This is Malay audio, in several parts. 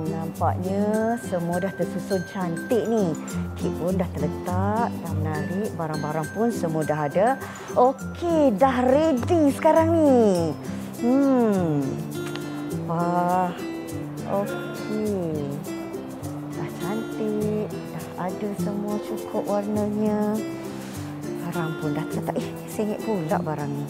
Nampaknya semua dah tersusun cantik ni. Kek pun dah terletak, dah menarik. Barang-barang pun semua dah ada. Okey, dah ready sekarang ni. Wah, okey. Dah cantik, dah ada semua cukup warnanya. Barang pun dah terletak. Sengit pula barang ni.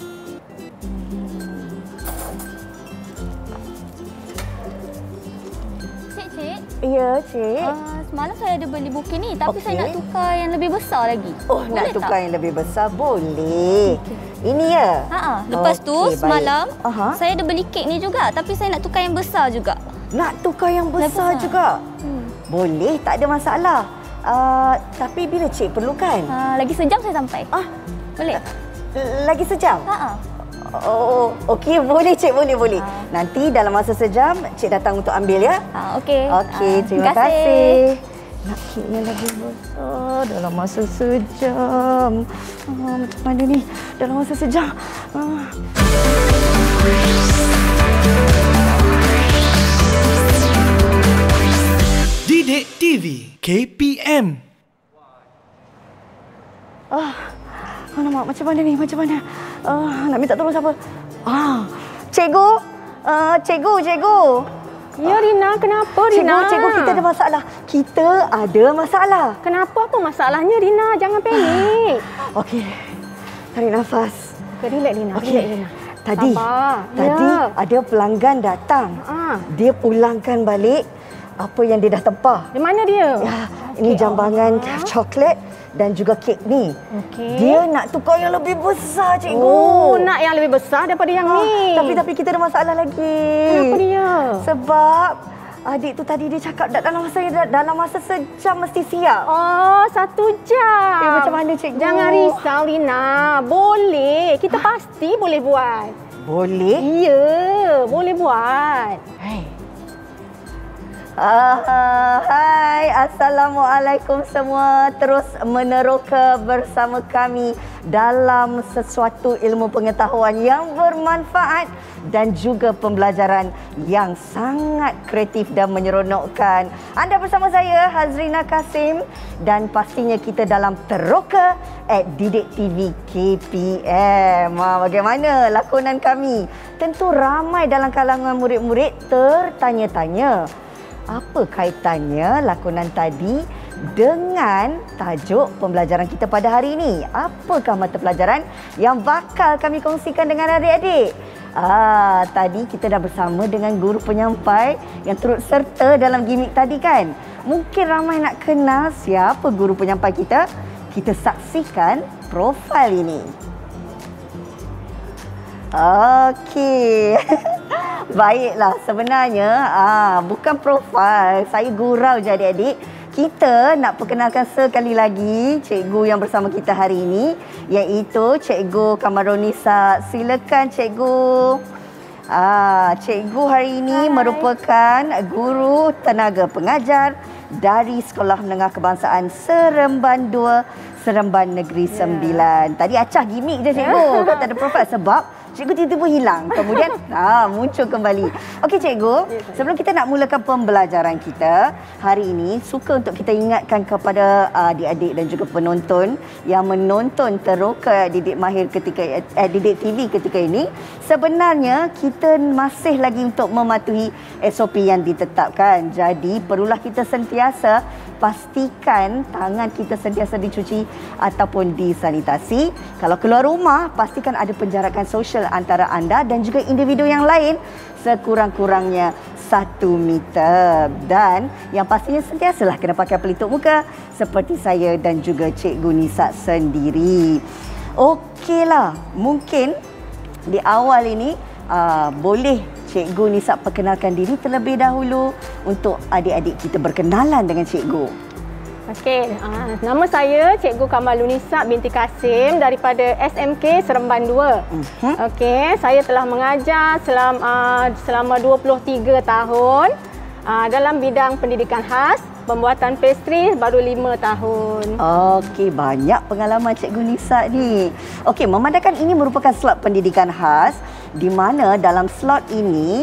Ya, Cik. Semalam saya ada beli buku ni, tapi saya nak tukar yang lebih besar lagi. Oh, boleh nak tukar yang lebih besar? Boleh. Ini ya? Lepas tu, semalam saya ada beli kek ni juga, tapi saya nak tukar yang besar juga. Nak tukar yang besar juga? Boleh, tak ada masalah. Tapi bila Cik perlukan? Lagi sejam saya sampai. Boleh? Lagi sejam? Oh, okey, boleh Cik, boleh. Nanti dalam masa sejam, Cik datang untuk ambil ya. Okey. Okey, terima kasih. Nak keknya lagi besar dalam masa sejam. Macam mana ni dalam masa sejam? Didik TV KPM. Alamak, macam mana ni? Macam mana? Nak minta tolong siapa? Cikgu? Cikgu? Ya, Rina. Kenapa, Rina? Cikgu, kita ada masalah. Kita ada masalah. Kenapa? Apa masalahnya, Rina? Jangan panik. Okey. Tarik nafas. Relax, Rina. Okey. Rina. Tadi ada pelanggan datang. Dia pulangkan balik apa yang dia dah tempah. Di mana dia? Ini jambangan coklat dan juga kek ni. Dia nak tukar yang lebih besar, Cikgu. Oh, nak yang lebih besar daripada yang ni. Tapi kita ada masalah lagi. Kenapa dia? Sebab adik tu tadi dia cakap dalam masa sejam mesti siap. Oh, 1 jam. Macam mana, Cikgu? Jangan risau, Rina. Boleh. Kita pasti boleh buat. Boleh? Ya, boleh buat. Hai, Assalamualaikum semua. Terus meneroka bersama kami dalam sesuatu ilmu pengetahuan yang bermanfaat dan juga pembelajaran yang sangat kreatif dan menyeronokkan. Anda bersama saya, Hazrina Kasim, dan pastinya kita dalam Teroka at Didik TV KPM. Bagaimana lakonan kami? Tentu ramai dalam kalangan murid-murid tertanya-tanya, apa kaitannya lakonan tadi dengan tajuk pembelajaran kita pada hari ini? Apakah mata pelajaran yang bakal kami kongsikan dengan adik-adik? Tadi kita dah bersama dengan guru penyampai yang turut serta dalam gimmick tadi kan? Mungkin ramai nak kenal siapa guru penyampai kita. Kita saksikan profil ini. Okey. Baiklah, sebenarnya bukan profil. Saya gurau je adik-adik. Kita nak perkenalkan sekali lagi cikgu yang bersama kita hari ini, iaitu Cikgu Kamarunisa. Silakan Cikgu. Cikgu hari ini merupakan guru tenaga pengajar dari Sekolah Menengah Kebangsaan Seremban 2, Seremban Negeri 9. Tadi acah gimmick je Cikgu. Kata ada profil sebab Cikgu tiba-tiba hilang. Kemudian muncul kembali. Okey Cikgu, sebelum kita nak mulakan pembelajaran kita, hari ini suka untuk kita ingatkan kepada adik-adik dan juga penonton yang menonton Teroka Didik Mahir Didik TV ketika ini, sebenarnya kita masih lagi untuk mematuhi SOP yang ditetapkan. Jadi perlulah kita sentiasa pastikan tangan kita sentiasa dicuci ataupun disanitasi. Kalau keluar rumah, pastikan ada penjarakan sosial antara anda dan juga individu yang lain sekurang-kurangnya 1 meter. Dan yang pastinya sentiasalah kena pakai pelitup muka seperti saya dan juga Cikgu Nisa sendiri. Okeylah, mungkin di awal ini boleh Cikgu Nisa perkenalkan diri terlebih dahulu untuk adik-adik kita berkenalan dengan Cikgu. Okey, nama saya Cikgu Kamarunisa binti Kasim daripada SMK Seremban 2. Okey, saya telah mengajar selama 23 tahun dalam bidang pendidikan khas, pembuatan pastry baru 5 tahun. Okey, banyak pengalaman Cikgu Nisa ni. Okey, memandangkan ini merupakan slot pendidikan khas di mana dalam slot ini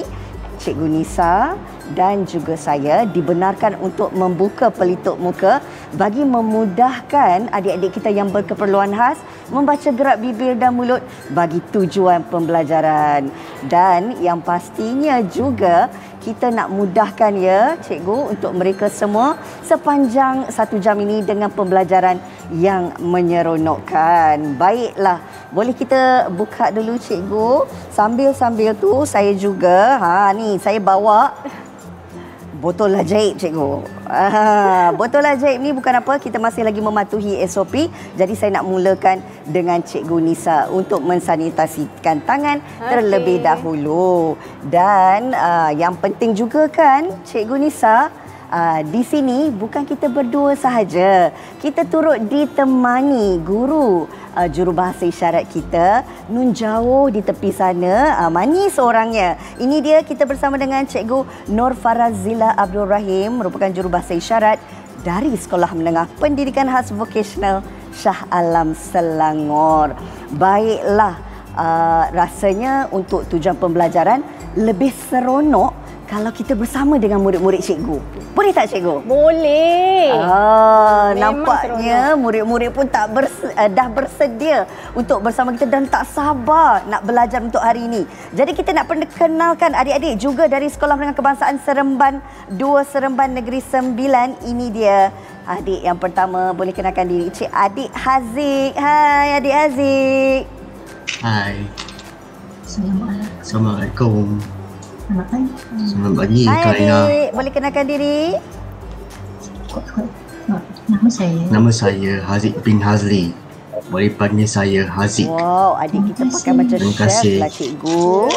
Cikgu Nisa dan juga saya dibenarkan untuk membuka pelitup muka bagi memudahkan adik-adik kita yang berkeperluan khas membaca gerak bibir dan mulut bagi tujuan pembelajaran. Dan yang pastinya juga kita nak mudahkan ya cikgu untuk mereka semua sepanjang 1 jam ini dengan pembelajaran yang menyeronokkan. Baiklah, boleh kita buka dulu cikgu. Sambil-sambil tu saya juga ni saya bawa botol ajaib cikgu. Botol ajaib ni bukan apa, kita masih lagi mematuhi SOP. Jadi saya nak mulakan dengan Cikgu Nisa untuk mensanitasikan tangan terlebih dahulu. Dan yang penting juga kan Cikgu Nisa, di sini bukan kita berdua sahaja. Kita turut ditemani guru jurubahasa isyarat kita, nun jauh di tepi sana, manis orangnya. Ini dia, kita bersama dengan Cikgu Nur Farazila Abdul Rahim, merupakan jurubahasa isyarat dari Sekolah Menengah Pendidikan Khas Vocational Shah Alam Selangor. Baiklah, rasanya untuk tujuan pembelajaran lebih seronok kalau kita bersama dengan murid-murid cikgu. Boleh tak cikgu? Boleh. Nampaknya murid-murid pun dah bersedia untuk bersama kita dan tak sabar nak belajar untuk hari ini. Jadi kita nak kenalkan adik-adik juga dari Sekolah Menengah Kebangsaan Seremban 2 Seremban Negeri 9. Ini dia adik yang pertama, boleh kenalkan diri. Cik Adik Haziq. Hai Adik Haziq. Hai. Assalamualaikum. Selamat pagi. Hai adik, boleh kenalkan diri? Nama saya Haziq bin Hazli. Boleh panggil saya Haziq. Wow, adik kita pakai macam chef lah cikgu.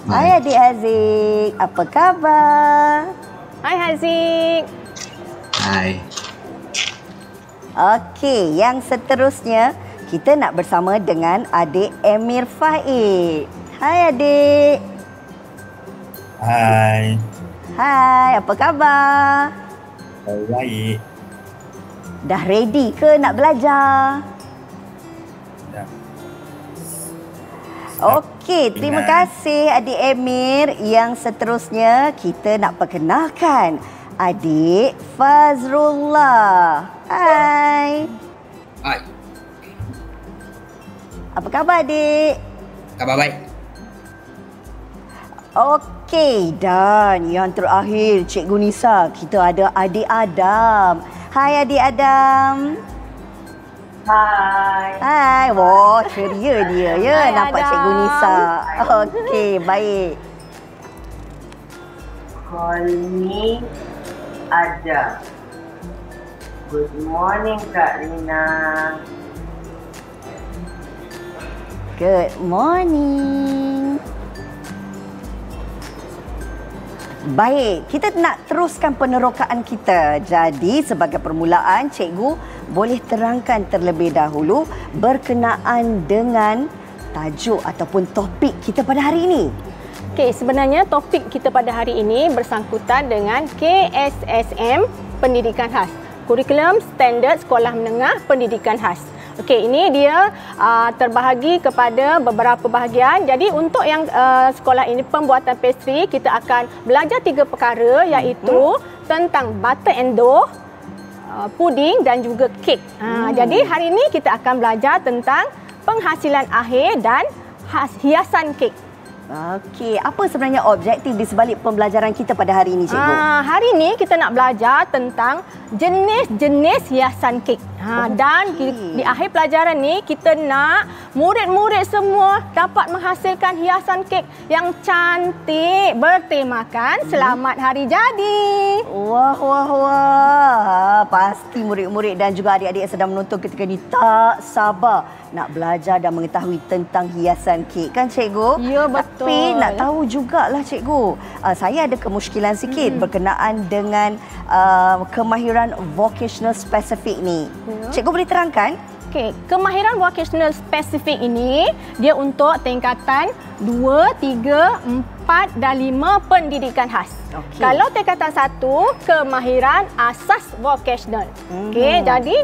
Hai adik Haziq, apa khabar? Hai Haziq. Hai. Okey, yang seterusnya kita nak bersama dengan adik Emir Faid. Hai adik. Hai. Hai, apa khabar? Baik. Dah ready ke nak belajar? Dah. Okey, terima kasih adik Emir. Yang seterusnya kita nak perkenalkan adik Fazrullah. Hai. Hai. Apa khabar adik? Khabar baik. Okey, dan yang terakhir Cikgu Nisa, kita ada adik Adam. Hai adik Adam. Hai. Hai, wah ceria dia ya. Hai, nampak Adam. Cikgu Nisa. Okey, baik. Call me Adam. Good morning Kak Lina. Good morning. Baik, kita nak teruskan penerokaan kita. Jadi sebagai permulaan, cikgu boleh terangkan terlebih dahulu berkenaan dengan tajuk ataupun topik kita pada hari ini. Okey, sebenarnya topik kita pada hari ini bersangkutan dengan KSSM Pendidikan Khas. Kurikulum Standard Sekolah Menengah Pendidikan Khas. Okey, ini dia terbahagi kepada beberapa bahagian. Jadi untuk yang sekolah ini pembuatan pastry, kita akan belajar 3 perkara iaitu tentang butter and dough, puding dan juga kek. Jadi hari ini kita akan belajar tentang penghasilan akhir dan hiasan kek. Okey, apa sebenarnya objektif di sebalik pembelajaran kita pada hari ini, cikgu? Hari ini kita nak belajar tentang jenis-jenis hiasan kek. Dan di akhir pelajaran ni kita nak murid-murid semua dapat menghasilkan hiasan kek yang cantik bertemakan Selamat Hari Jadi. Wah, wah, wah. Pasti murid-murid dan juga adik-adik yang sedang menonton ketika ini tak sabar nak belajar dan mengetahui tentang hiasan kek. Kan cikgu? Ya, betul. Tapi nak tahu jugalah cikgu, saya ada kemusykilan sikit berkenaan dengan kemahiran vocational spesifik ni. Cikgu boleh terangkan? Okey, kemahiran vocational spesifik ini dia untuk tingkatan 2, 3, 4 4 dan 5 pendidikan khas. Kalau tingkatan 1, kemahiran asas vocational. Okey, jadi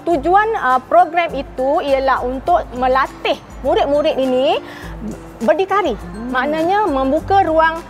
tujuan program itu ialah untuk melatih murid-murid ini berdikari. Maknanya membuka ruang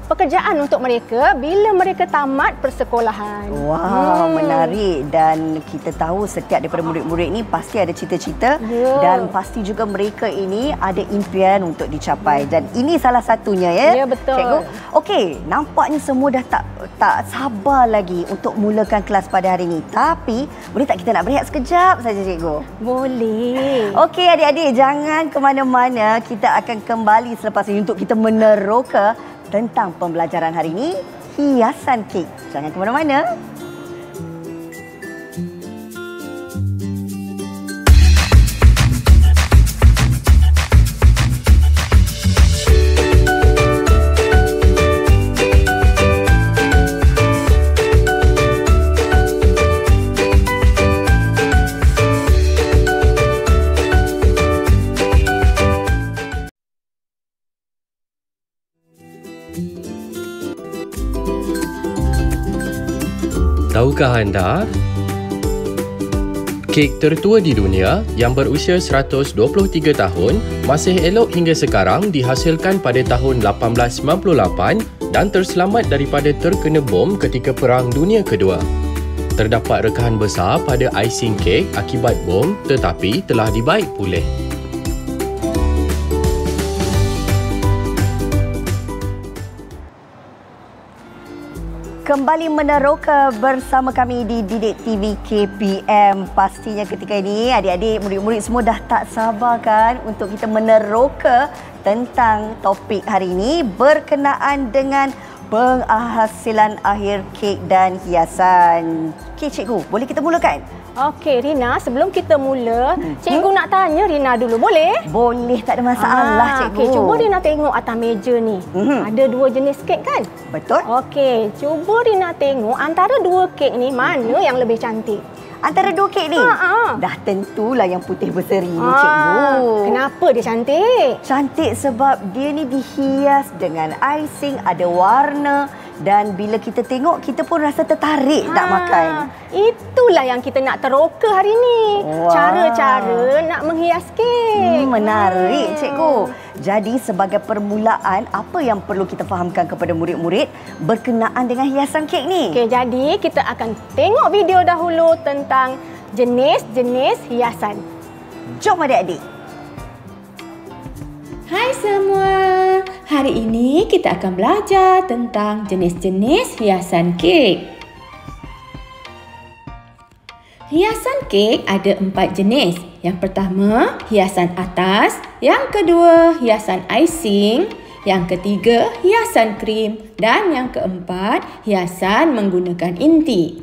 pekerjaan untuk mereka bila mereka tamat persekolahan. Wow, menarik. Dan kita tahu setiap daripada murid-murid ni pasti ada cita-cita dan pasti juga mereka ini ada impian untuk dicapai. Dan ini salah satunya ya. Ya, betul. Cikgu. Okey, nampaknya semua dah tak sabar lagi untuk mulakan kelas pada hari ini. Tapi boleh tak kita nak berehat sekejap saja, Cikgu? Boleh. Okey adik-adik, jangan ke mana-mana. Kita akan kembali selepas ini untuk kita meneroka tentang pembelajaran hari ini, hiasan kek. Jangan ke mana-mana. Tahukah anda, kek tertua di dunia yang berusia 123 tahun masih elok hingga sekarang dihasilkan pada tahun 1898 dan terselamat daripada terkena bom ketika Perang Dunia Kedua. Terdapat rekahan besar pada icing kek akibat bom tetapi telah dibaik pulih. Kembali meneroka bersama kami di Didik TV KPM. Pastinya ketika ini adik-adik, murid-murid semua dah tak sabar kan untuk kita meneroka tentang topik hari ini berkenaan dengan penghasilan akhir kek dan hiasan. Okey cikgu, boleh kita mulakan? Okey Rina, sebelum kita mula, cikgu nak tanya Rina dulu, boleh? Boleh, tak ada masalah cikgu. Okey, cuba Rina tengok atas meja ni. Ada 2 jenis kek kan? Betul. Okey, cuba Rina tengok antara 2 kek ni mana yang lebih cantik? Antara 2 kek ni? Dah tentulah yang putih berseri ni cikgu. Kenapa dia cantik? Cantik sebab dia ni dihias dengan icing, ada warna. Dan bila kita tengok, kita pun rasa tertarik nak makan. Itulah yang kita nak teroka hari ni. Cara-cara nak menghias kek. Menarik cikgu. Jadi sebagai permulaan, apa yang perlu kita fahamkan kepada murid-murid berkenaan dengan hiasan kek ni? Okey, jadi kita akan tengok video dahulu tentang jenis-jenis hiasan. Jom adik-adik. Hai semua. Hari ini kita akan belajar tentang jenis-jenis hiasan kek. Hiasan kek ada 4 jenis. Yang pertama, hiasan atas. Yang kedua, hiasan icing. Yang ketiga, hiasan krim. Dan yang keempat, hiasan menggunakan inti.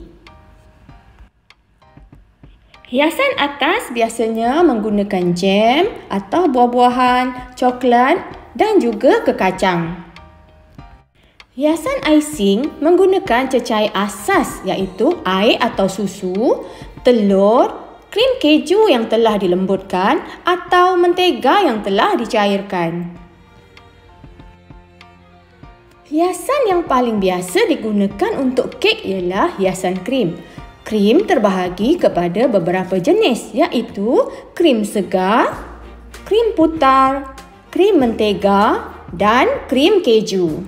Hiasan atas biasanya menggunakan jam atau buah-buahan, coklat dan juga kekacang. Hiasan icing menggunakan cecair asas iaitu air atau susu, telur, krim keju yang telah dilembutkan atau mentega yang telah dicairkan. Hiasan yang paling biasa digunakan untuk kek ialah hiasan krim. Krim terbahagi kepada beberapa jenis iaitu krim segar, krim putar, krim mentega dan krim keju.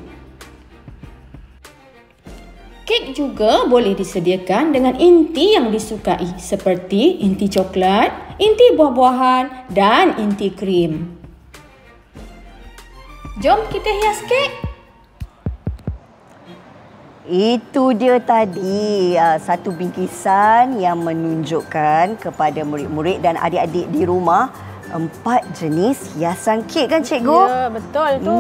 Kek juga boleh disediakan dengan inti yang disukai seperti inti coklat, inti buah-buahan dan inti krim. Jom kita hias kek. Itu dia tadi satu bingkisan yang menunjukkan kepada murid-murid dan adik-adik di rumah 4 jenis hiasan kek kan cikgu? Ya, betul tu.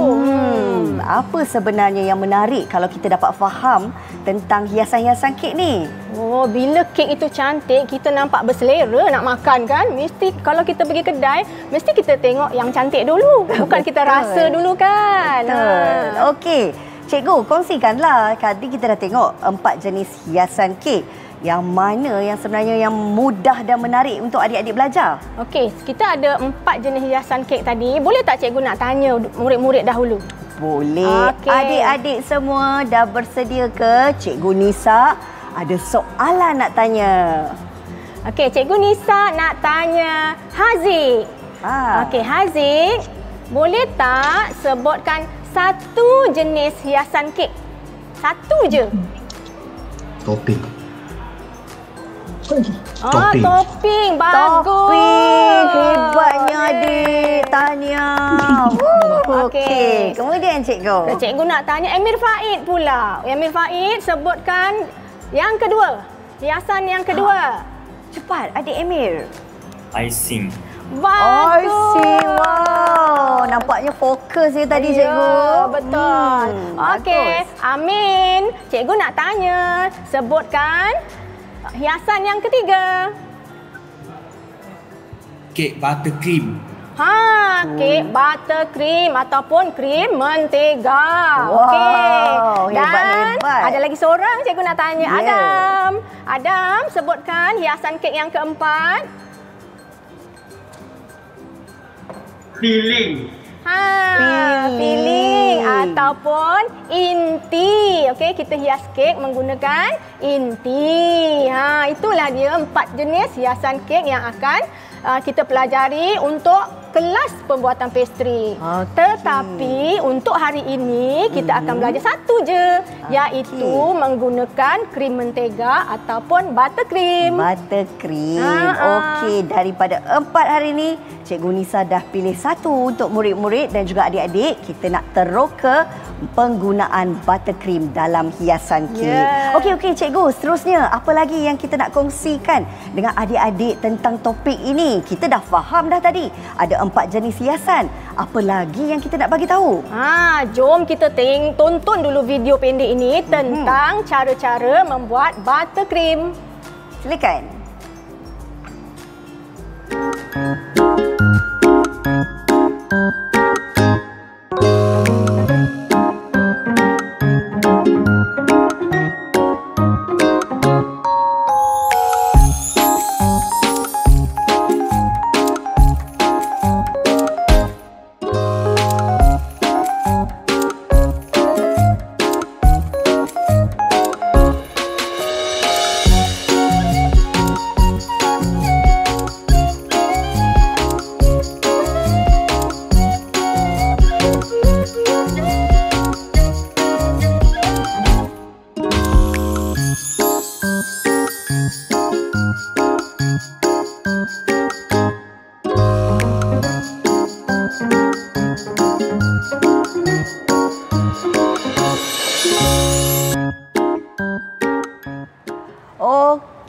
Apa sebenarnya yang menarik kalau kita dapat faham tentang hiasan-hiasan kek ni? Oh, bila kek itu cantik, kita nampak berselera nak makan kan? Mesti kalau kita pergi kedai, mesti kita tengok yang cantik dulu. Bukan kita rasa dulu kan? Betul. Okey. Cikgu, kongsikanlah. Tadi kita dah tengok 4 jenis hiasan kek. yang mana yang sebenarnya yang mudah dan menarik untuk adik-adik belajar? Okey, kita ada 4 jenis hiasan kek tadi. Boleh tak cikgu nak tanya murid-murid dahulu? Boleh. Okey. Adik-adik semua dah bersedia ke? Cikgu Nisa ada soalan nak tanya. Okey, Cikgu Nisa nak tanya Haziq. Okey, Haziq, boleh tak sebutkan satu jenis hiasan kek? Satu je. Topping. Topping. Bagus. Topping. Hebatnya adik. Tahniah. Okey. Kemudian cikgu. Cikgu nak tanya Amir Faid pula. Amir Faid, sebutkan yang kedua. Hiasan yang kedua. Cepat adik Amir. Icing. Bagus. Icing. Wow. Nampaknya fokus dia tadi cikgu. Betul. Okey. Amin. Cikgu nak tanya. Sebutkan hiasan yang ketiga. Kek buttercream. Kek buttercream ataupun krim mentega. Wow, Okey. hebat. Ada lagi seorang cikgu nak tanya. Ya. Adam, sebutkan hiasan kek yang keempat. Filling. Filling ataupun inti. Okey, kita hias kek menggunakan inti. Itulah dia 4 jenis hiasan kek yang akan kita pelajari untuk kelas pembuatan pastry. Tetapi untuk hari ini kita akan belajar satu je, iaitu menggunakan krim mentega ataupun buttercream. Buttercream. Okey, daripada 4 hari ini, Cikgu Nisa dah pilih satu untuk murid-murid dan juga adik-adik. Kita nak terus ke penggunaan buttercream dalam hiasan kek. Okey, cikgu. Seterusnya, apa lagi yang kita nak kongsikan dengan adik-adik tentang topik ini? Kita dah faham dah tadi. Ada 4 jenis hiasan. Apa lagi yang kita nak bagi tahu? Jom kita tonton dulu video pendek ini tentang cara-cara membuat buttercream. Silakan.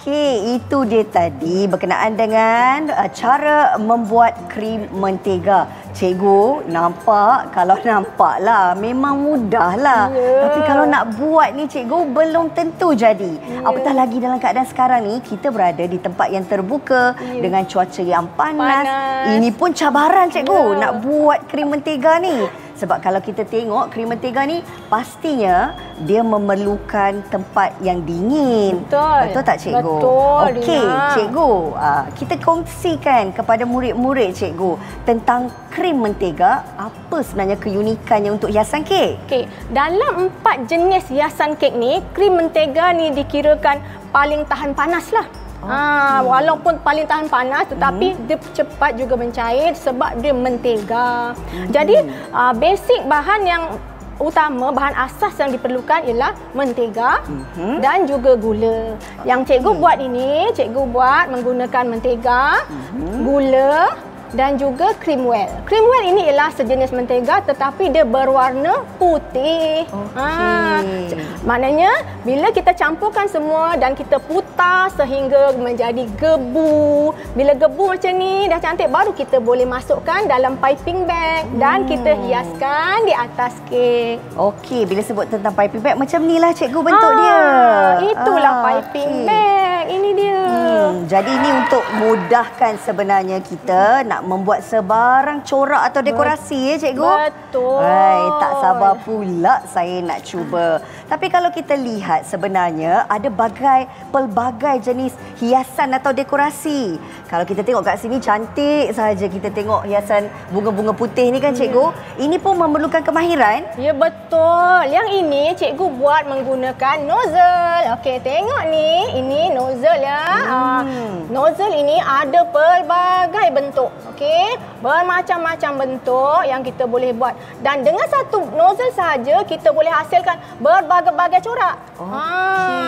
Okey, itu dia tadi berkenaan dengan cara membuat krim mentega. Cikgu nampak, kalau nampaklah memang mudahlah. Tapi kalau nak buat ni cikgu belum tentu jadi. Apatah lagi dalam keadaan sekarang ni kita berada di tempat yang terbuka dengan cuaca yang panas. Ini pun cabaran cikgu nak buat krim mentega ni. Sebab kalau kita tengok krim mentega ni pastinya dia memerlukan tempat yang dingin. Betul tak cikgu? Betul. Okey, cikgu, kita kongsikan kepada murid-murid cikgu tentang krim mentega, apa sebenarnya keunikannya untuk hiasan kek? Okey, dalam 4 jenis hiasan kek ni, krim mentega ni dikirakan paling tahan panas lah. Walaupun paling tahan panas tetapi dia cepat juga mencair sebab dia mentega. Jadi basic bahan yang utama, bahan asas yang diperlukan ialah mentega dan juga gula. Yang cikgu buat ini, cikgu buat menggunakan mentega, gula dan juga cream well. Cream well ini ialah sejenis mentega tetapi dia berwarna putih. Maknanya bila kita campurkan semua dan kita putar sehingga menjadi gebu. Bila gebu macam ni dah cantik, baru kita boleh masukkan dalam piping bag dan kita hiaskan di atas kek. Okey, bila sebut tentang piping bag macam ni lah cikgu bentuk dia. Itulah piping bag. bag. Ini dia. Jadi ini untuk mudahkan sebenarnya kita nak membuat sebarang corak atau dekorasi ya cikgu. Betul. Tak sabar pula saya nak cuba. Tapi kalau kita lihat sebenarnya ada pelbagai jenis hiasan atau dekorasi. Kalau kita tengok kat sini cantik sahaja, kita tengok hiasan bunga-bunga putih ni kan cikgu. Ini pun memerlukan kemahiran. Ya betul. Yang ini cikgu buat menggunakan nozzle. Okey, tengok ni. Ini nozzle ya. Nozzle ini ada pelbagai bentuk. Okey, bermacam-macam bentuk yang kita boleh buat. Dan dengan satu nozzle sahaja kita boleh hasilkan berbagai-bagai corak.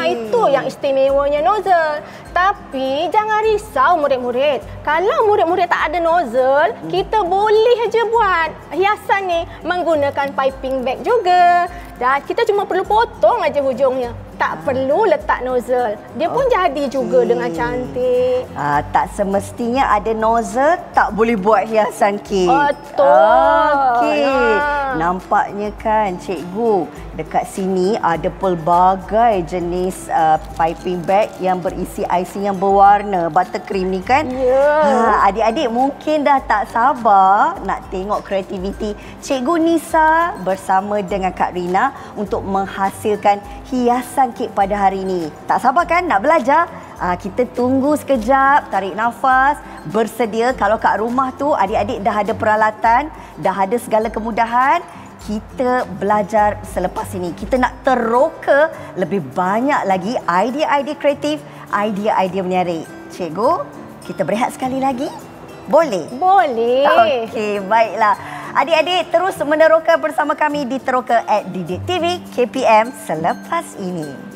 Itu yang istimewanya nozzle. Tapi jangan risau murid-murid. Kalau murid-murid tak ada nozzle, kita boleh je buat hiasan ni menggunakan piping bag juga. Dan kita cuma perlu potong aja hujungnya. Tak perlu letak nozzle. Dia pun jadi juga dengan cantik. Tak semestinya ada nozzle tak boleh buat hiasan kek. Betul. Okey. Nampaknya kan cikgu, dekat sini ada pelbagai jenis piping bag yang berisi icing yang berwarna buttercream ni kan. Ya. Adik-adik mungkin dah tak sabar nak tengok kreativiti Cikgu Nisa bersama dengan Kak Rina untuk menghasilkan hiasan kek pada hari ini. Tak sabar kan nak belajar? Kita tunggu sekejap, tarik nafas, bersedia. Kalau kat rumah tu adik-adik dah ada peralatan, dah ada segala kemudahan, kita belajar selepas ini. Kita nak teroka lebih banyak lagi idea-idea kreatif, idea-idea menarik. Cikgu, kita berehat sekali lagi? Boleh? Boleh. Okey, baiklah. Adik-adik terus meneroka bersama kami di Teroka @Didik TV KPM selepas ini.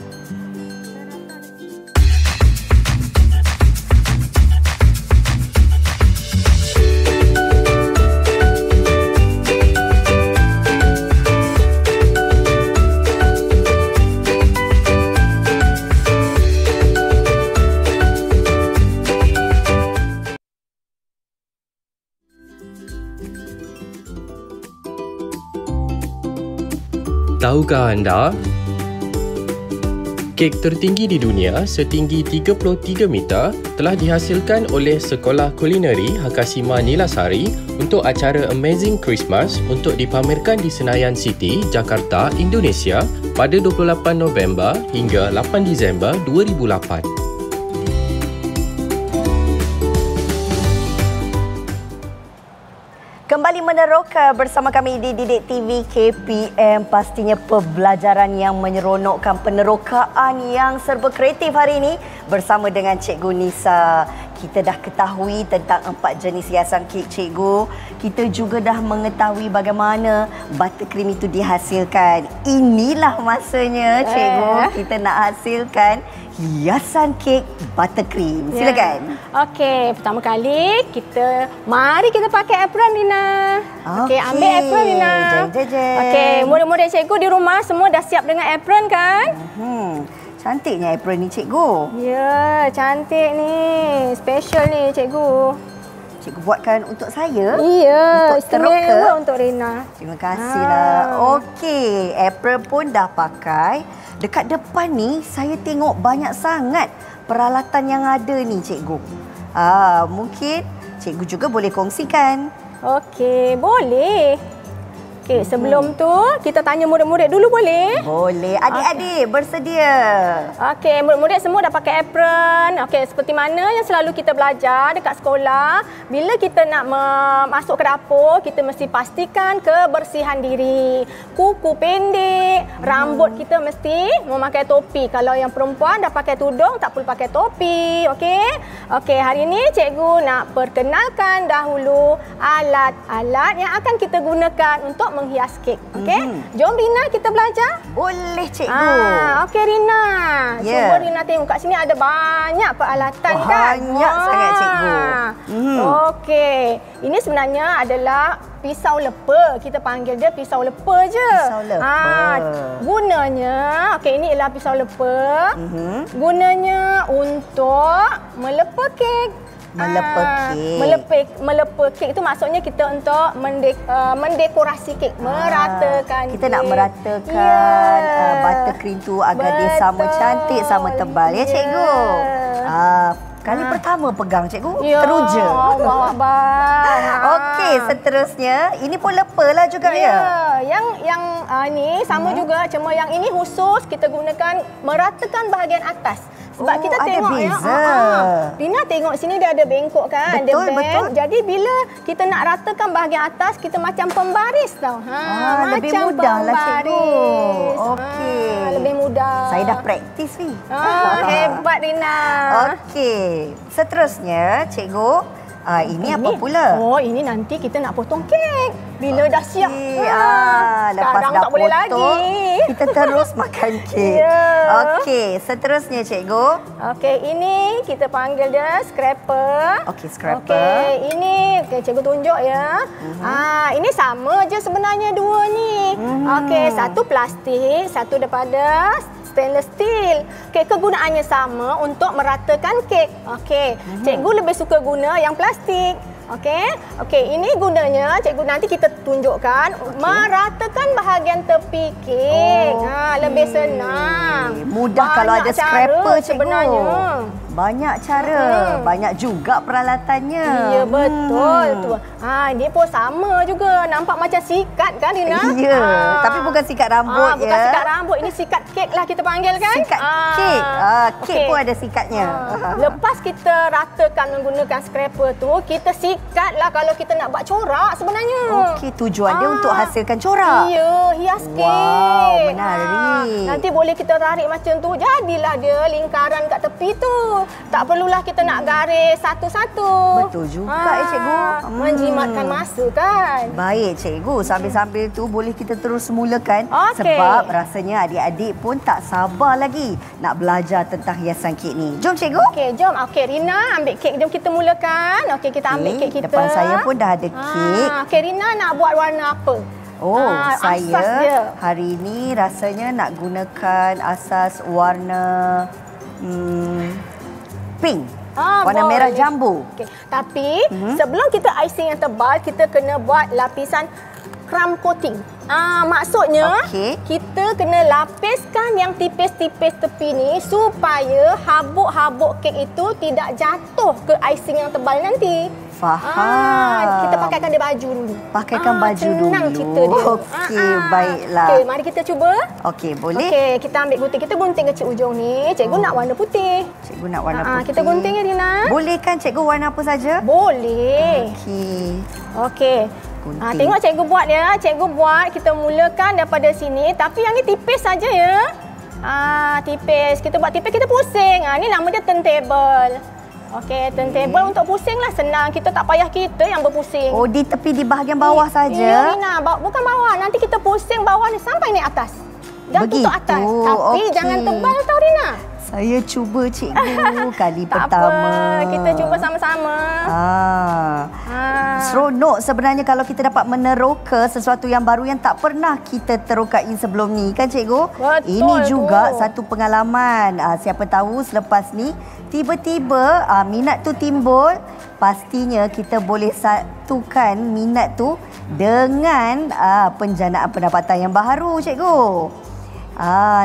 Tahukah anda? Kek tertinggi di dunia setinggi 33 meter telah dihasilkan oleh Sekolah Kulineri Hakasima Nilasari untuk acara Amazing Christmas untuk dipamerkan di Senayan City, Jakarta, Indonesia pada 28 November hingga 8 Disember 2008. Kembali meneroka bersama kami di Didik TV KPM. Pastinya pembelajaran yang menyeronokkan, penerokaan yang serba kreatif hari ini bersama dengan Cikgu Nisa. Kita dah ketahui tentang 4 jenis hiasan kek cikgu. Kita juga dah mengetahui bagaimana buttercream itu dihasilkan. Inilah masanya cikgu, kita nak hasilkan hiasan kek buttercream. Silakan. Okey, pertama kali mari kita pakai apron Rina. Okey, ambil apron Rina. Okey, murid-murid cikgu di rumah semua dah siap dengan apron kan? Cantiknya apron ni cikgu. Ya, cantik ni. Special ni cikgu. Cikgu buatkan untuk saya. Iya, untuk teroka. istimewa untuk Rina. Terima kasihlah. Okey, apron pun dah pakai. Dekat depan ni saya tengok banyak sangat peralatan yang ada ni cikgu. Mungkin cikgu juga boleh kongsikan. Okey, boleh. Okey, sebelum tu kita tanya murid-murid dulu boleh? Boleh. Adik-adik bersedia? Okey, murid-murid semua dah pakai apron. Okey, seperti mana yang selalu kita belajar dekat sekolah, bila kita nak masuk ke dapur, kita mesti pastikan kebersihan diri. Kuku pendek, rambut kita mesti memakai topi. Kalau yang perempuan dah pakai tudung, tak perlu pakai topi. Okey? Okey, hari ini cikgu nak perkenalkan dahulu alat-alat yang akan kita gunakan untuk menghias kek. Okey? Jom Rina kita belajar. Boleh cikgu. Okey Rina. Cuba Rina tengok kat sini ada banyak peralatan kan? Banyak sangat cikgu. Okey. Ini sebenarnya adalah pisau lepa. Kita panggil dia pisau lepa je. Pisau lepa. Gunanya, okey ini ialah pisau lepa. Gunanya untuk melepa kek. Melepa kek itu maksudnya kita untuk mendekorasi kek, meratakan kita nak meratakan buttercream tu agar dia sama cantik, sama tebal ya cikgu. Kali pertama pegang cikgu, ya, teruja. Allah abang. Okey, seterusnya ini pun lepalah juga ya. Yang ni sama juga, cuma yang ini khusus kita gunakan meratakan bahagian atas. Sebab kita tengok beza. Rina tengok sini dia ada bengkok kan, betul, ada band. Betul. Jadi bila kita nak ratakan bahagian atas, kita macam pembaris tau. Lebih mudahlah cikgu. Okey. Lebih mudah. Saya dah praktis ni. Hebat Rina. Okey. Seterusnya cikgu, ini apa pula? Ini nanti kita nak potong kek. Bila dah siap. Lepas sekarang dah tak boleh potong, lagi. kita terus makan kek. Okey, seterusnya cikgu. Okey, ini kita panggil dia scraper. Okey, scraper. Okey, ini cikgu tunjuk ya. Ini sama je sebenarnya dua ni. Okey, satu plastik, satu daripada stainless steel. Okey, kegunaannya sama untuk meratakan kek. Okey, cikgu lebih suka guna yang plastik. Okey, ini gunanya cikgu nanti kita tunjukkan meratakan bahagian tepi kek. Lebih senang. Mudah kalau ada scraper cikgu. Sebenarnya. Banyak cara, banyak juga peralatannya. Ya, betul tu. Dia pun sama juga. Nampak macam sikat kan Rina? Ya, tapi bukan sikat rambut bukan sikat rambut. Ini sikat kek lah kita panggil kan? Sikat kek. Kek pun ada sikatnya. Lepas kita ratakan menggunakan scraper tu, kita sikat lah kalau kita nak buat corak sebenarnya. Okey, tujuan dia untuk hasilkan corak. Ya, hias kek. Wow, menarik. Nanti boleh kita tarik macam tu. Jadilah dia lingkaran kat tepi tu. Tak perlulah kita nak garis satu-satu. Betul juga cikgu. Menjimatkan masa kan. Baik cikgu, sambil-sambil tu boleh kita terus mulakan. Sebab rasanya adik-adik pun tak sabar lagi nak belajar tentang hiasan kek ni. Jom cikgu. Okey, jom. Okey, Rina ambil kek. Jom kita mulakan. Okey, kita ambil kek kita. Depan saya pun dah ada kek. Okey, Rina nak buat warna apa? Saya hari ini rasanya nak gunakan asas warna pink. Warna merah jambu. Okay. Tapi sebelum kita icing yang tebal, kita kena buat lapisan crumb coating. Maksudnya kita kena lapiskan yang tipis-tipis tepi ni supaya habuk-habuk kek itu tidak jatuh ke icing yang tebal nanti. Faham. Kita pakaikan dia baju dulu. Pakaikan baju dulu. Senang cerita dia. Okey, baiklah. Okey, mari kita cuba. Okey, boleh. Okey, kita ambil gunting. Kita gunting kecil ujung ni. Cikgu nak warna putih. Cikgu nak warna putih. Kita gunting ya, Rina. Boleh kan cikgu warna apa saja? Boleh. Okey. Tengok cikgu buat ya. Cikgu buat, kita mulakan daripada sini. Tapi yang ni tipis saja ya. Tipis. Kita buat tipis, kita pusing. Ni nama dia turntable. Okey, turntable untuk pusing lah senang. Kita tak payah kita yang berpusing. Oh, di tepi di bahagian bawah saja? Ya, Rina. Bukan bawah. Nanti kita pusing bawah ni sampai naik atas. Dan tutup atas. Tapi jangan tebal tau, Rina. Saya cuba cikgu kali tak pertama. Apa. Kita cuba sama-sama. Seronok sebenarnya kalau kita dapat meneroka sesuatu yang baru yang tak pernah kita terokai sebelum ni. Kan cikgu? Betul. Ini juga satu pengalaman. Siapa tahu selepas ni tiba-tiba minat tu timbul. Pastinya kita boleh satukan minat tu dengan penjanaan pendapatan yang baru cikgu.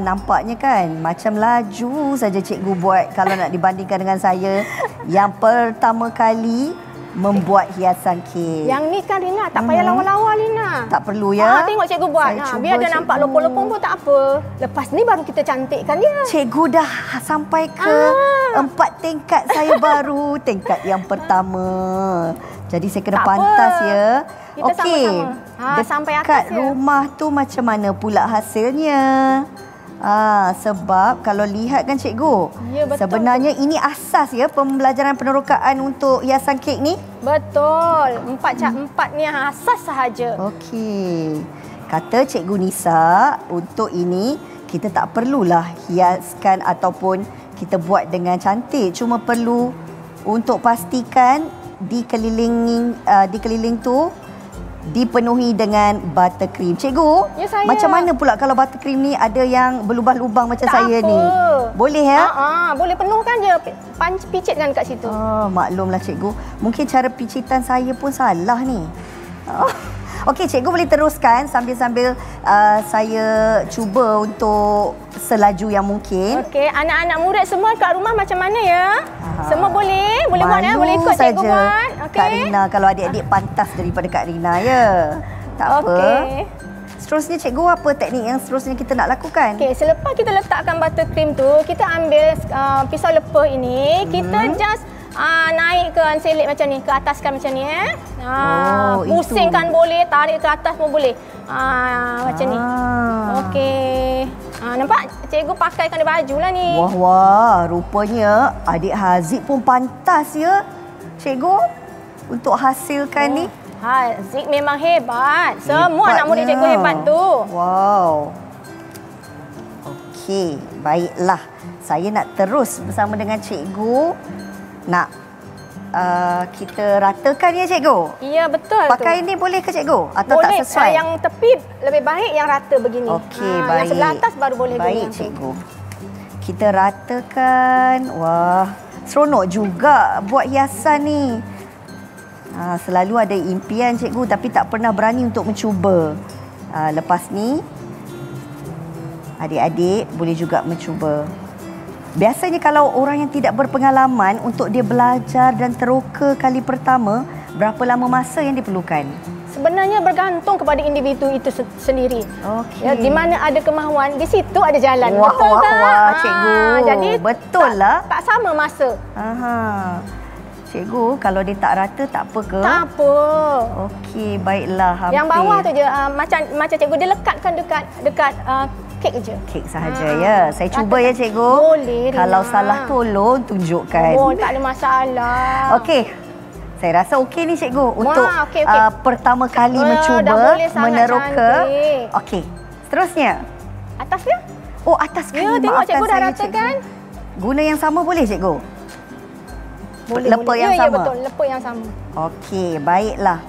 Nampaknya kan macam laju saja cikgu buat kalau nak dibandingkan dengan saya yang pertama kali membuat hiasan kek. Yang ni kan Rina, tak payah lawa-lawa Rina. Tak perlu ya. Tengok cikgu buat. Biar dia nampak lopong-lopong pun tak apa. Lepas ni baru kita cantikkan dia. Cikgu dah sampai ke 4 tingkat saya baru. Tingkat yang pertama. Jadi saya kena pantas ya. Kita sama-sama. Sampai atas dekat rumah tu macam mana pula hasilnya? Sebab kalau lihat kan cikgu, sebenarnya ini asas ya pembelajaran penerokaan untuk hiasan kek ni. Betul. 4 ni asas sahaja. Okey. Kata Cikgu Nisa, untuk ini kita tak perlulah hiaskan ataupun kita buat dengan cantik. Cuma perlu untuk pastikan dikeliling tu dipenuhi dengan buttercream. Cikgu, macam mana pula kalau buttercream ni ada yang berlubang-lubang macam saya ni? Boleh ya? Boleh penuhkan je. Picitkan kat situ. Maklumlah cikgu. Mungkin cara picitan saya pun salah ni. Okey, cikgu boleh teruskan sambil-sambil saya cuba untuk selaju yang mungkin. Okey, anak-anak murid semua kat rumah macam mana ya? Semua boleh buat ya, boleh ikut cikgu buat. Okey. Kak Rina, kalau adik-adik pantas daripada Kak Rina ya. Tak apa. Okey. Seterusnya cikgu, apa teknik yang seterusnya kita nak lakukan? Okey, selepas kita letakkan buttercream tu, kita ambil pisau lepah ini, kita just naikkan selit macam ni, ke ataskan macam ni pusingkan boleh, tarik ke atas pun boleh. Macam ni. Okey. Nampak cikgu pakaikan dia baju lah ni. Wah, rupanya adik Haziq pun pantas ya, cikgu, untuk hasilkan ni. Haziq memang hebat. Semua anak murid cikgu hebat tu. Wow. Okey, baiklah. Saya nak terus bersama dengan cikgu. Nak kita ratakan ya cikgu? Ya, betul. Pakai ni boleh ke cikgu? Atau boleh, tak sesuai? Yang tepi lebih baik yang rata begini. Okey, baik. Yang sebelah atas baru boleh baik, gini. Cikgu. Kita ratakan. Wah, seronok juga buat hiasan ni. Selalu ada impian cikgu tapi tak pernah berani untuk mencuba. Lepas ni, adik-adik boleh juga mencuba. Biasanya kalau orang yang tidak berpengalaman, untuk dia belajar dan teroka kali pertama, berapa lama masa yang diperlukan? Sebenarnya bergantung kepada individu itu sendiri. Okey. Ya, di mana ada kemahuan, di situ ada jalan. Wah, betul wah, tak? wah, cikgu. Jadi betul lah. Tak sama masa. Cikgu, kalau dia tak rata tak apa ke? Tak apa. Okey, baiklah. Hampir. Yang bawah tu je macam cikgu dia lekatkan dekat kek je. Kek sahaja ya. Saya cuba ya cikgu. Boleh. Kalau salah tolong tunjukkan. Oh, tak ada masalah. Okey. Saya rasa okey ni cikgu untuk okey. pertama kali mencuba meneroka. Okey. Seterusnya. Atas dia? Oh, atas kan. Ya, tengok cikgu dah ratakan. Guna yang sama boleh cikgu? Boleh. Lepa yang sama? Ya, betul. Lepa yang sama. Okey, baiklah.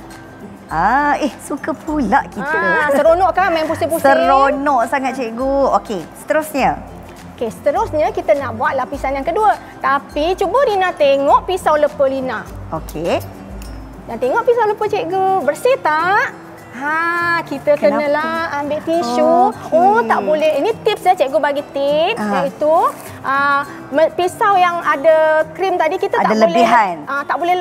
Suka pula kita. Seronok kan main pusing-pusing? Seronok sangat cikgu. Okey, seterusnya. Okey, seterusnya kita nak buat lapisan yang kedua. Tapi cuba Rina tengok pisau lepa Rina. Okey. Dan tengok pisau lepa cikgu. Bersih tak? Kita kenalah ambil tisu. Oh, tak boleh. Ini tips ya, cikgu bagi tips. Iaitu pisau yang ada krim tadi kita ada tak lebihan. boleh tak boleh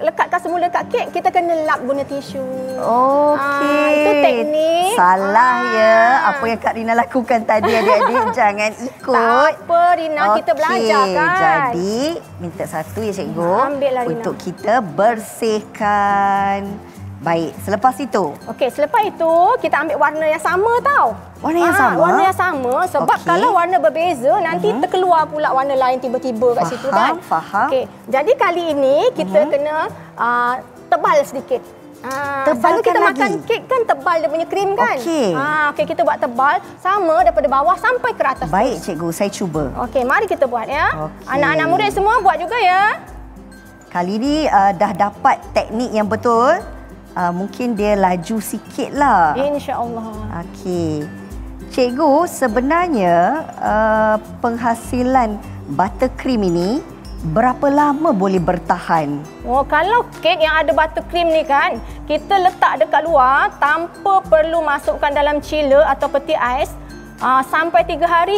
lekatkan semula dekat kek, kita kena lap guna tisu. Okey. Itu teknik. Salah ya. Apa yang Kak Rina lakukan tadi, adik-adik jangan ikut. Tak apa Rina, kita belajar kan. Jadi, minta satu ya cikgu. Ambillah Rina. Untuk kita bersihkan. Baik, selepas itu. Okey, selepas itu kita ambil warna yang sama tau. Warna yang sama? Warna yang sama sebab kalau warna berbeza nanti terkeluar pula warna lain tiba-tiba kat situ kan. Faham. Okey, jadi kali ini kita kena tebal sedikit. Selalu kita makan kek kan tebal dia punya krim kan. Okey, kita buat tebal sama daripada bawah sampai ke atas. Baik cikgu, saya cuba. Okey, mari kita buat ya. Anak-anak murid semua buat juga ya. Kali ni dah dapat teknik yang betul. Mungkin dia laju sikit lah. InsyaAllah. Okey. Cikgu, sebenarnya penghasilan buttercream ini berapa lama boleh bertahan? Oh, kalau kek yang ada buttercream ni kan, kita letak dekat luar tanpa perlu masukkan dalam chiller atau peti ais. Sampai 3 hari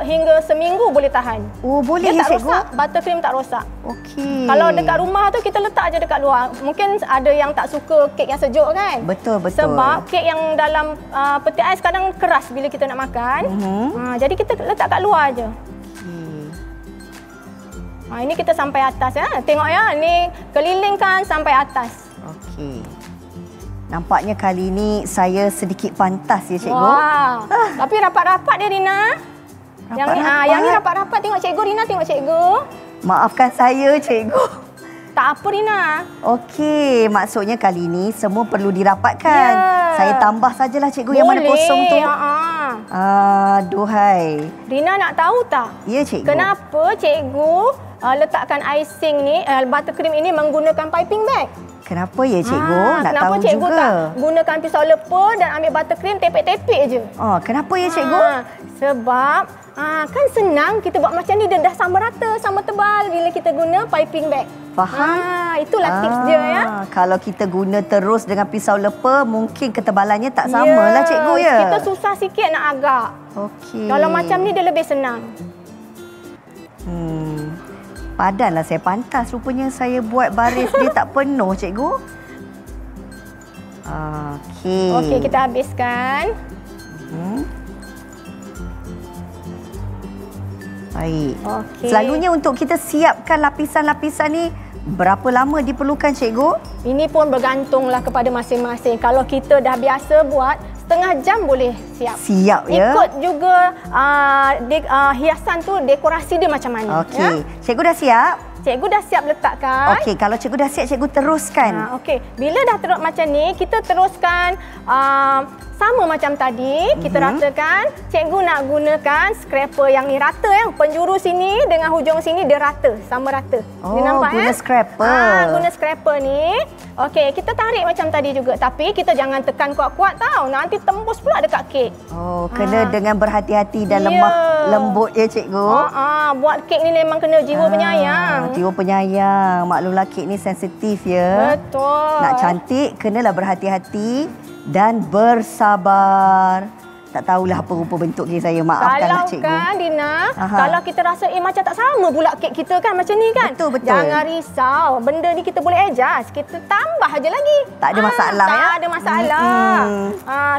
hingga seminggu boleh tahan. Oh, boleh ya, cikgu? Rosak, buttercream tak rosak. Okey. Kalau dekat rumah tu kita letak je dekat luar. Mungkin ada yang tak suka kek yang sejuk kan? Betul. Sebab kek yang dalam peti ais kadang keras bila kita nak makan. Jadi kita letak kat luar je. Ini kita sampai atas ya. Tengok ya, ni kelilingkan sampai atas. Okey. Nampaknya kali ini saya sedikit pantas ya cikgu. Wah. Tapi rapat-rapat dia Rina. Yang ni rapat-rapat. Tengok cikgu Rina, tengok cikgu. Maafkan saya cikgu. Tak apa Rina. Okey, maksudnya kali ini semua perlu dirapatkan. Saya tambah sajalah cikgu. Boleh. Yang mana kosong tu. Aduhai. Rina nak tahu tak? Ya cikgu. Kenapa cikgu letakkan icing ni, buttercream ini menggunakan piping bag? Kenapa ya cikgu? Nak kenapa tahu cikgu juga. tak gunakan pisau leper dan ambil buttercream tepek-tepek je? Kenapa ya cikgu? Sebab kan senang kita buat macam ni, dia dah sama rata, sama tebal bila kita guna piping bag. Faham? Itulah tips dia ya. Kalau kita guna terus dengan pisau leper, mungkin ketebalannya tak sama lah cikgu ya. Kita susah sikit nak agak. Okey. Kalau macam ni dia lebih senang. Padanlah saya pantas. Rupanya saya buat baris dia tak penuh cikgu. Okey. Okey, kita habiskan. Baik. Okey. Selalunya untuk kita siapkan lapisan-lapisan ni, berapa lama diperlukan cikgu? Ini pun bergantunglah kepada masing-masing. Kalau kita dah biasa buat, setengah jam boleh siap. Siap ya. Ikut juga hiasan tu, dekorasi dia macam mana. Okey. Ya? Cikgu dah siap? Cikgu dah siap letakkan. Okey, kalau cikgu dah siap, cikgu teruskan. Okey, bila dah terus macam ni, kita teruskan sama macam tadi, kita ratakan. Cikgu nak gunakan scraper yang ni rata ya. Penjuru sini dengan hujung sini dia rata, sama rata. Dia nampak guna scraper. Guna scraper ni. Okey, kita tarik macam tadi juga. Tapi kita jangan tekan kuat-kuat tau. Nanti tembus pula dekat kek. Kena dengan berhati-hati dan lemah lembut ya cikgu. Buat kek ni memang kena jiwa penyayang. Jiwa penyayang. Maklumlah kek ni sensitif ya. Betul. Nak cantik, kenalah berhati-hati dan bersabar. Tak tahulah apa rupa bentuk kek saya. Maafkanlah cikgu. Kalau kan Dina, kalau kita rasa macam tak sama pula kek kita kan macam ni kan. Betul. Jangan risau. Benda ni kita boleh adjust. Kita tambah aja lagi. Tak ada masalah ya. Tak ada masalah.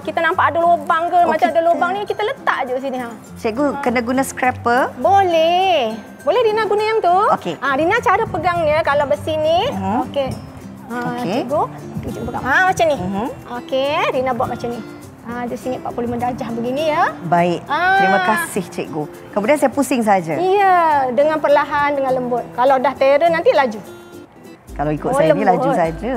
Kita nampak ada lubang ke, macam ada lubang ni, kita letak je sini. Cikgu kena guna scraper? Boleh. Boleh Dina guna yang tu. Okey. Dina cara pegangnya kalau besi ni. Okey. Cikgu pegang. Macam ni. Okey, Rina buat macam ni. Di sini 45 darjah begini ya. Baik. Terima kasih cikgu. Kemudian saya pusing saja. Ya, dengan perlahan, dengan lembut. Kalau dah terror nanti laju. Kalau ikut saya ni laju saja.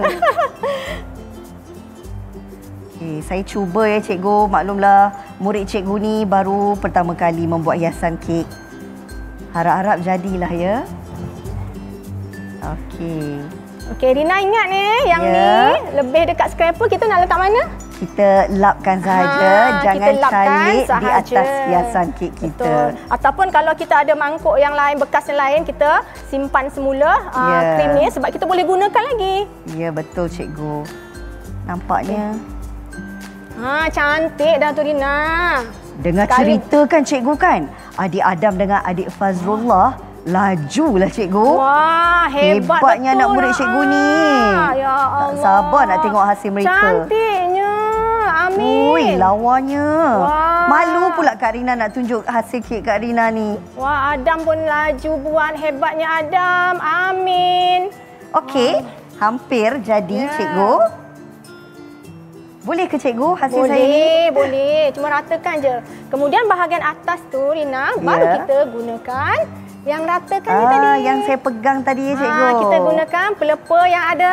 Saya cuba ya cikgu. Maklumlah murid cikgu ni baru pertama kali membuat hiasan kek. Harap-harap jadilah ya. Okey, Rina ingat ni yang ni lebih dekat scraper kita nak letak mana? Kita lapkan saja, jangan cair di atas hiasan kek kita. Betul. Ataupun kalau kita ada mangkuk yang lain, bekas yang lain, kita simpan semula krim ni sebab kita boleh gunakan lagi. Ya, betul cikgu. Nampaknya. Cantik dah tu Rina. Dengar cerita kan cikgu kan? Adik Adam dengan adik Fazrullah lajulah cikgu. Wah, hebatnya anak murid cikgu ni. Ya Allah. Tak sabar nak tengok hasil mereka. Cantiknya. Amin. Lawanya. Wah. Malu pula Kak Rina nak tunjuk hasil kek Kak Rina ni. Wah, Adam pun laju buat. Hebatnya Adam. Amin. Okey, hampir jadi cikgu. Boleh ke cikgu hasil saya Boleh, ni? boleh. Cuma ratakan je. Kemudian bahagian atas tu Rina, baru kita gunakan yang ratakan ni tadi. Yang saya pegang tadi ya cikgu. Kita gunakan pelepah yang ada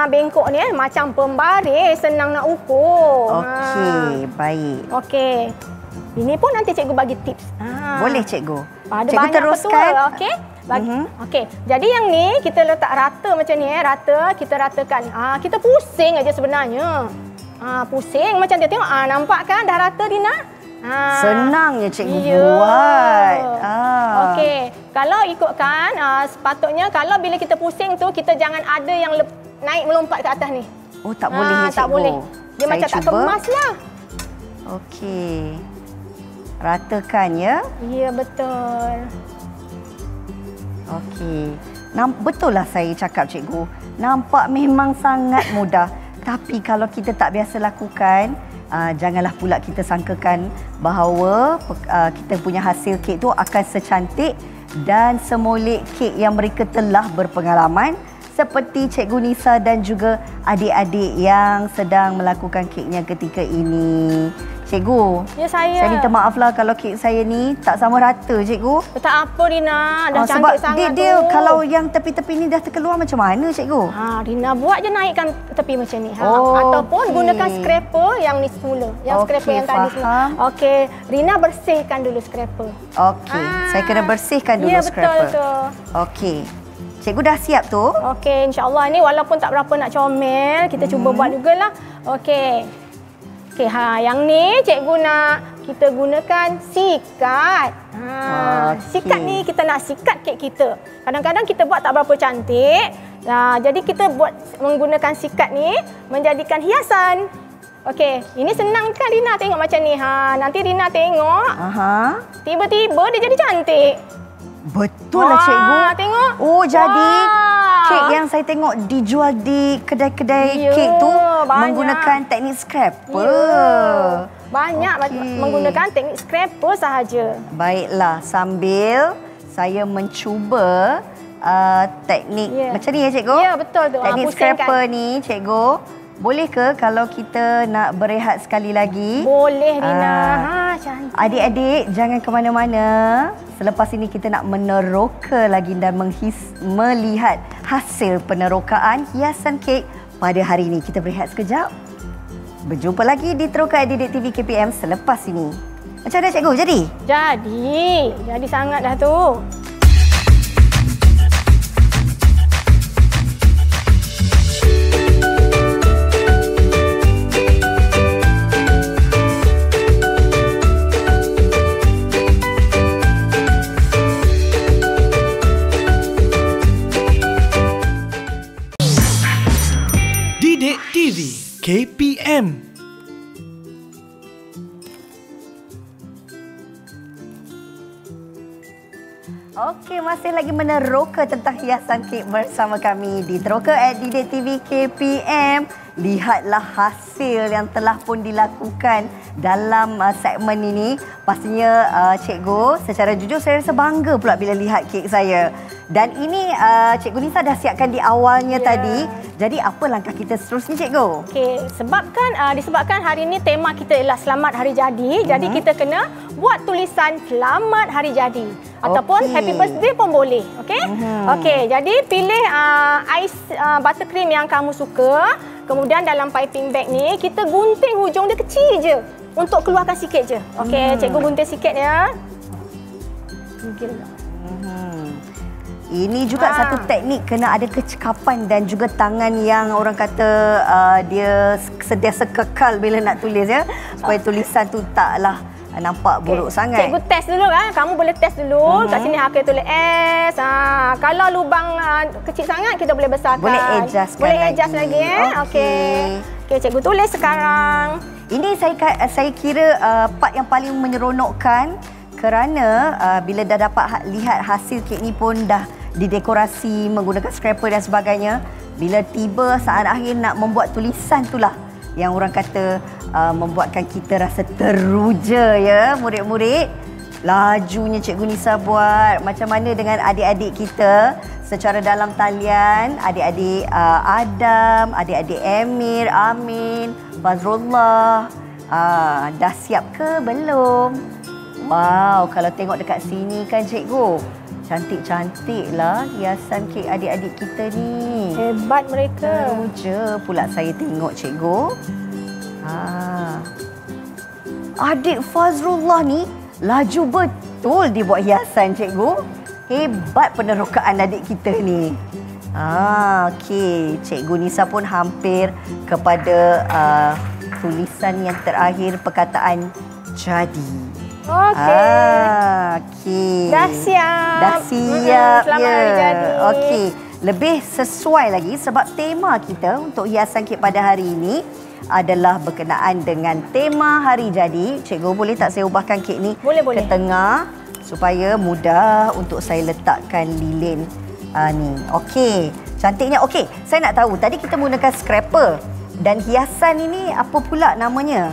bengkok ni macam pembaris, senang nak ukur. Okey, baik. Okey. Ini pun nanti cikgu bagi tips. Boleh cikgu. Ada cikgu banyak teruskan. Okey. Okey. Jadi yang ni kita letak rata macam ni rata, kita ratakan. Kita pusing aja sebenarnya. Pusing macam dia tengok. Nampak kan dah rata Dina? Senangnya cikgu buat. Okey. Kalau ikutkan sepatutnya kalau bila kita pusing tu kita jangan ada yang naik melompat ke atas ni. Tak boleh ya cikgu. Tak boleh. Dia macam tak kemas lah. Okey. Ratakan ya. Ya, betul. Okey. Betul lah saya cakap cikgu. Nampak memang sangat mudah. Tapi kalau kita tak biasa lakukan, janganlah pula kita sangkakan bahawa kita punya hasil kek tu akan secantik dan semolek kek yang mereka telah berpengalaman seperti Cikgu Nisa dan juga adik-adik yang sedang melakukan keknya ketika ini. Cikgu, ya saya minta maaflah kalau kek saya ni tak sama rata cikgu. Tak apa Rina, dah cantik sangat tu. Dia kalau yang tepi-tepi ni dah terkeluar macam mana cikgu? Rina buat je naikkan tepi macam ni. Ataupun gunakan scraper yang ni semula. Yang scraper yang tadi semula. Okey, Rina bersihkan dulu scraper. Okey, saya kena bersihkan dulu scraper. Ya, betul. Okey. Cikgu dah siap tu? Okey, insya-Allah ni walaupun tak berapa nak comel, kita cuba buat jugalah. Okey. Okey, yang ni cikgu nak kita gunakan sikat. Sikat ni kita nak sikat kek kita. Kadang-kadang kita buat tak berapa cantik. Jadi kita buat menggunakan sikat ni menjadikan hiasan. Okey, ini senang kan Rina tengok macam ni. Nanti Rina tengok. Tiba-tiba dia jadi cantik. Betul lah cikgu. Tengok. Oh, jadi kek yang saya tengok dijual di kedai-kedai kek tu menggunakan teknik scraper. Banyak menggunakan teknik scraper sahaja. Baiklah, sambil saya mencuba teknik macam ni ya cikgu? Ya, betul tu. Teknik scraper ni cikgu. Boleh ke kalau kita nak berehat sekali lagi? Boleh, Rina. Cantik. Adik-adik, jangan ke mana-mana. Selepas ini kita nak meneroka lagi dan melihat hasil penerokaan hiasan kek pada hari ini. Kita berehat sekejap. Berjumpa lagi di Teroka Didik TV KPM selepas ini. Macam mana cikgu? Jadi? Jadi sangat dah tu. Didik TV KPM. Okey, masih lagi meneroka tentang hiasan kek bersama kami di Teroka Didik TV KPM. Lihatlah hasil yang telah pun dilakukan dalam segmen ini. Pastinya cikgu, secara jujur saya rasa bangga pula bila lihat kek saya. Dan ini Cikgu Nisa dah siapkan di awalnya tadi. Jadi apa langkah kita seterusnya cikgu? Okey, disebabkan hari ini tema kita ialah Selamat Hari Jadi. Jadi kita kena buat tulisan Selamat Hari Jadi ataupun Happy Birthday pun boleh. Okey? Okey, jadi pilih ais buttercream yang kamu suka. Kemudian dalam piping bag ni kita gunting hujung dia kecil je untuk keluarkan sikit je. Okey, cikgu gunting sikit ya. Ini juga satu teknik, kena ada kecekapan dan juga tangan yang orang kata dia sentiasa kekal bila nak tulis ya. Supaya tulisan tu taklah nampak buruk sangat. Cikgu test dulu kan. Kamu boleh test dulu. Kat sini Hakil tulis S. Kalau lubang kecil sangat kita boleh besarkan. Boleh adjust lagi. Okey. Okey, cikgu tulis sekarang. Ini saya kira part yang paling menyeronokkan kerana bila dah dapat lihat hasil kek ni pun dah didekorasi menggunakan scraper dan sebagainya. Bila tiba saat akhir nak membuat tulisan itulah yang orang kata membuatkan kita rasa teruja ya murid-murid. Lajunya Cikgu Nisa buat. Macam mana dengan adik-adik kita secara dalam talian, adik-adik Adam, adik-adik Emir, Amin, Fazrullah. Dah siap ke belum? Wow, kalau tengok dekat sini kan cikgu, cantik-cantiklah hiasan kek adik-adik kita ni. Hebat mereka. Teruja pula saya tengok cikgu. Adik Fazrullah ni laju betul dia buat hiasan cikgu. Hebat penerokaan adik kita ni. Okey, Cikgu Nisa pun hampir kepada tulisan yang terakhir, perkataan jadi. Okey. Dah siap. Dah siap. Selamat hari jadi. Okey. Lebih sesuai lagi sebab tema kita untuk hiasan kek pada hari ini adalah berkenaan dengan tema hari jadi. Cikgu boleh tak saya ubahkan kek ni ke tengah supaya mudah untuk saya letakkan lilin ni. Okey. Cantiknya. Okey. Saya nak tahu tadi kita menggunakan scraper dan hiasan ini apa pula namanya?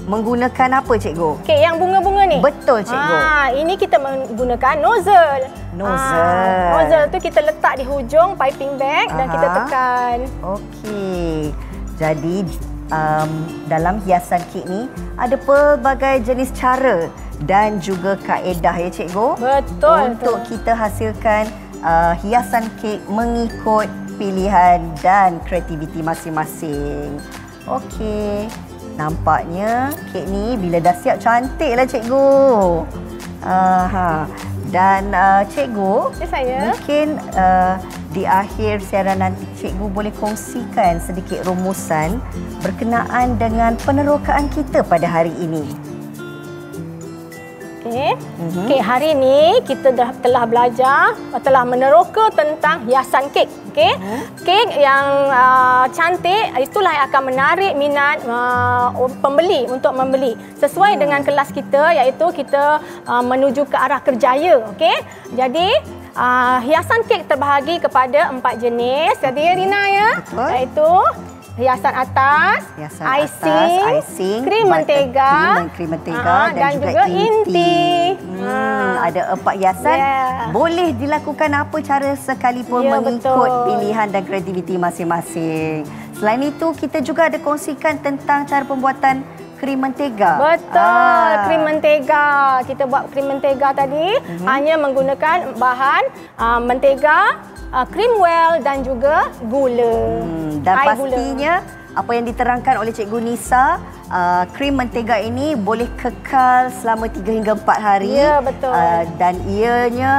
Menggunakan apa cikgu? Okey, yang bunga-bunga ni? Betul cikgu. Ini kita menggunakan nozzle. Nozzle tu kita letak di hujung piping bag dan kita tekan. Okey. Jadi dalam hiasan kek ni ada pelbagai jenis cara dan juga kaedah ya cikgu. Betul. Untuk kita hasilkan hiasan kek mengikut pilihan dan kreativiti masing-masing. Okey. Nampaknya kek ni bila dah siap cantiklah cikgu. Dan cikgu, saya. mungkin di akhir siaran nanti cikgu boleh kongsikan sedikit rumusan berkenaan dengan penerokaan kita pada hari ini. Okey, hari ini kita telah belajar, telah meneroka tentang hiasan kek. Okey. Kek yang cantik itulah yang akan menarik minat pembeli untuk membeli. Sesuai dengan kelas kita, iaitu kita menuju ke arah kerjaya. Okey. Jadi hiasan kek terbahagi kepada 4 jenis. Jadi Rina ya, iaitu hiasan atas, icing, krim mentega, dan juga inti. Ada 4 hiasan. Boleh dilakukan apa cara sekalipun mengikut pilihan dan kreativiti masing-masing. Selain itu, kita juga ada kongsikan tentang cara pembuatan krim mentega. Betul, krim mentega. Kita buat krim mentega tadi hanya menggunakan bahan mentega, cream well dan juga gula. Dan pastinya apa yang diterangkan oleh Cikgu Nisa, krim mentega ini boleh kekal selama 3 hingga 4 hari. Ya, betul. Dan ianya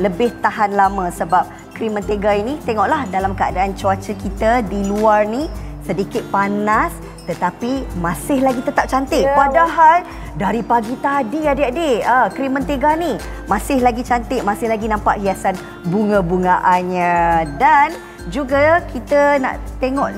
lebih tahan lama sebab krim mentega ini, tengoklah dalam keadaan cuaca kita di luar ni sedikit panas tetapi masih lagi tetap cantik. Padahal dari pagi tadi adik-adik, krim mentega ni masih lagi cantik, masih lagi nampak hiasan bunga-bungaannya. Dan juga kita nak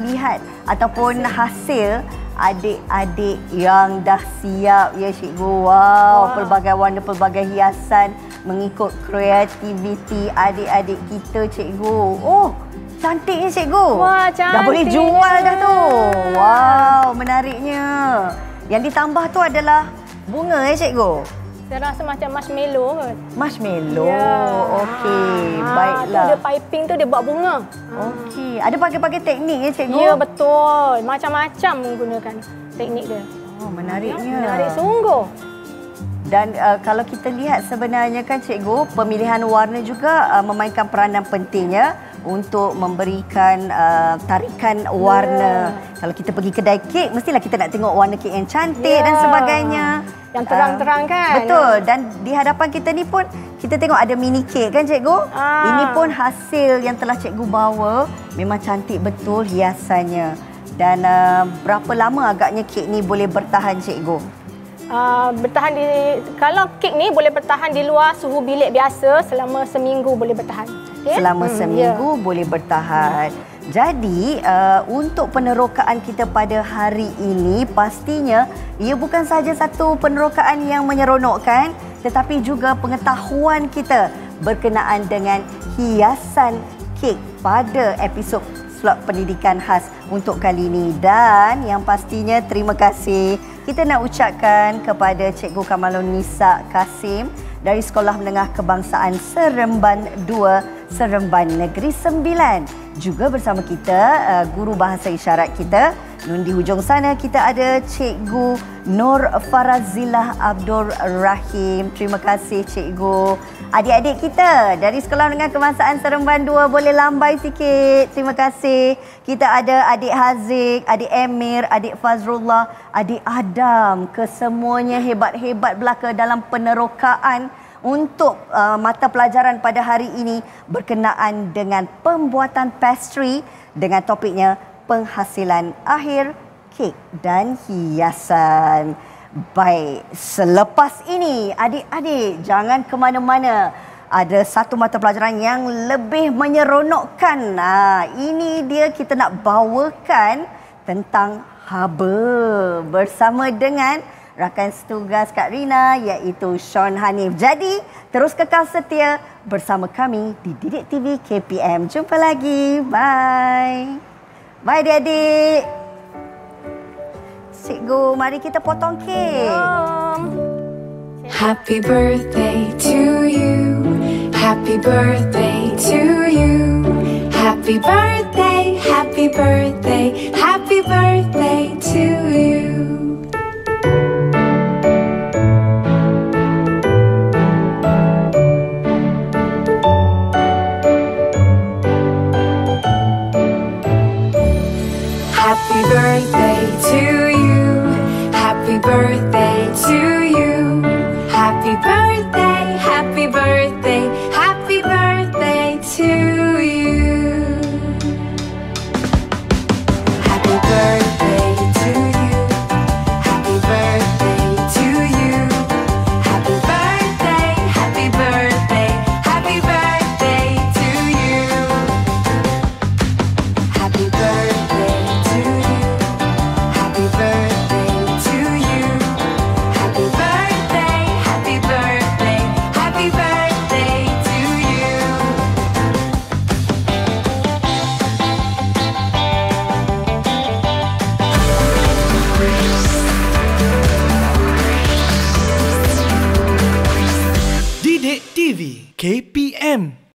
lihat ataupun hasil adik-adik yang dah siap ya cikgu. Wow, pelbagai warna, pelbagai hiasan mengikut kreativiti adik-adik kita cikgu. Oh, cantiknya cikgu. Wah, cantik. Dah boleh jual dah tu. Wow, menariknya. Yang ditambah tu adalah bunga ya cikgu. Saya rasa macam marshmallow kot. Marshmallow. Okey, baiklah. Dia piping tu dia buat bunga. Okey, ada pakai teknik ya cikgu? Ya, betul. Macam-macam menggunakan teknik dia. Oh, menariknya. Menarik sungguh. Dan kalau kita lihat sebenarnya kan cikgu, pemilihan warna juga memainkan peranan pentingnya untuk memberikan tarikan warna. Kalau kita pergi kedai kek, mestilah kita nak tengok warna kek yang cantik dan sebagainya. Yang terang-terang kan? Betul. Dan di hadapan kita ni pun, kita tengok ada mini kek kan cikgu? Ini pun hasil yang telah cikgu bawa. Memang cantik betul hiasannya. Dan berapa lama agaknya kek ni boleh bertahan cikgu? Kalau kek ni boleh bertahan di luar suhu bilik biasa selama seminggu boleh bertahan. Okay? Selama seminggu boleh bertahan. Jadi untuk penerokaan kita pada hari ini, pastinya ia bukan sahaja satu penerokaan yang menyeronokkan, tetapi juga pengetahuan kita berkenaan dengan hiasan kek pada episod slot pendidikan khas untuk kali ini. Dan yang pastinya terima kasih kita nak ucapkan kepada Cikgu Kamalun Nisa Kasim dari Sekolah Menengah Kebangsaan Seremban 2, Seremban Negeri 9. Juga bersama kita guru bahasa isyarat kita. Nun di hujung sana kita ada Cikgu Nur Farazilah Abdul Rahim. Terima kasih Cikgu. Adik-adik kita dari Sekolah Menengah Kebangsaan Seremban 2 boleh lambai sikit. Terima kasih. Kita ada adik Haziq, adik Emir, adik Fazrullah, adik Adam. Kesemuanya hebat-hebat belaka dalam penerokaan untuk mata pelajaran pada hari ini berkenaan dengan pembuatan pastry dengan topiknya penghasilan akhir kek dan hiasan. Baik, selepas ini adik-adik jangan ke mana-mana. Ada satu mata pelajaran yang lebih menyeronokkan. Ini dia kita nak bawakan tentang haba bersama dengan rakan setugas Kak Rina iaitu Sean Hanif. Jadi, terus kekal setia bersama kami di Didik TV KPM. Jumpa lagi. Bye. Bye adik-adik. Cikgu, mari kita potong kek. Happy birthday to you. Happy birthday to you. Happy birthday, happy birthday, happy birthday to you. Happy birthday to you. Happy birthday.